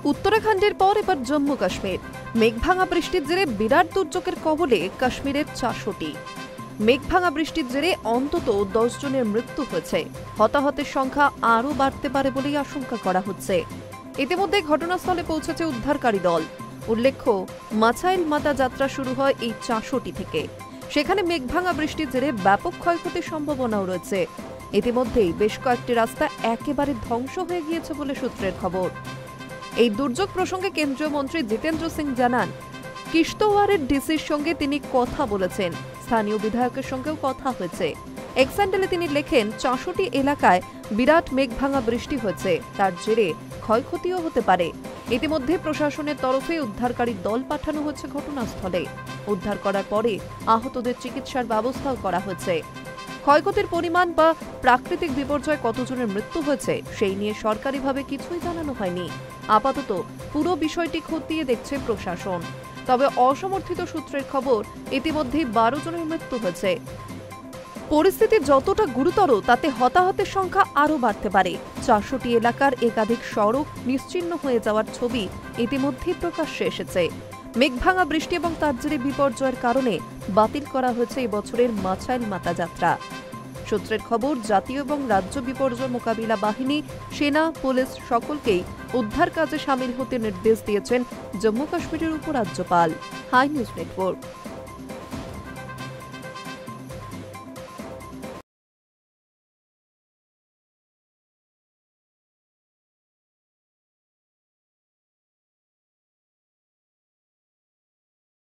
উত্তরাখণ্ডের পর এবার জম্মু কাশ্মীর। মেঘভাঙা বৃষ্টির জেরে বিরাট দুর্যোগের কবলে কাশ্মীরের 400টি। মেঘভাঙা বৃষ্টির জেরে অন্তত 10 জনের মৃত্যু হয়েছে। হতাহতের সংখ্যা আরও বাড়তে পারে বলেই আশঙ্কা করা হচ্ছে। ইতিমধ্যে ঘটনাস্থলে পৌঁছেছে উদ্ধারকারী দল। উল্লেখ্য, মাছাইল মাতা যাত্রা শুরু হয় এই 400টি থেকে। সেখানে মেঘভাঙা বৃষ্টির জেরে ব্যাপক ক্ষয়ক্ষতির সম্ভাবনাও রয়েছে। ইতিমধ্যেই বেশ কয়েকটি রাস্তা একেবারে ধ্বংস হয়ে গিয়েছে বলে সূত্রের খবর। এই দুর্যোগ প্রসঙ্গে কেন্দ্রীয় মন্ত্রী জিতেন্দ্র সিং জানান, কিশতওয়ারের ডিসির সঙ্গে তিনি কথা বলেছেন, স্থানীয় বিধায়কের সঙ্গেও কথা হয়েছে। এক্স হ্যান্ডেলে তিনি লেখেন, 400টি এলাকায় বিরাট মেঘভাঙা বৃষ্টি হয়েছে, তার জেরে ক্ষয়ক্ষতিও হতে পারে। ইতিমধ্যে প্রশাসনের তরফে উদ্ধারকারী দল পাঠানো হচ্ছে ঘটনাস্থলে। উদ্ধার করার পরে আহতদের চিকিৎসার ব্যবস্থাও করা হয়েছে। ক্ষয়ক্ষতির পরিমাণ বা প্রাকৃতিক বিপর্যয় কতজনের মৃত্যু হয়েছে সেই নিয়ে সরকারিভাবে কিছুই জানানো হয়নি। আপাতত পুরো বিষয়টি খতিয়ে দেখছে প্রশাসন। তবে অসমর্থিত সূত্রের খবর, ইতিমধ্যেই 12 জনের মৃত্যু হয়েছে। পরিস্থিতি যতটা গুরুতর, তাতে হতাহতের সংখ্যা আরও বাড়তে পারে। 400টি এলাকার একাধিক সড়ক নিশ্চিহ্ন হয়ে যাওয়ার ছবি ইতিমধ্যেই প্রকাশ্যে এসেছে। মেঘভাঙা বৃষ্টি এবং তার জেরে বিপর্যয়ের কারণে বাতিল করা হয়েছে এবছরের মাছাইল মাতা যাত্রা। সূত্রের খবর, জাতীয় এবং রাজ্য বিপর্যয় মোকাবিলা বাহিনী, সেনা, পুলিশ সকলকেই উদ্ধার কাজে সামিল হতে নির্দেশ দিয়েছেন জম্মু কাশ্মীরের উপরাজ্যপাল। High news network.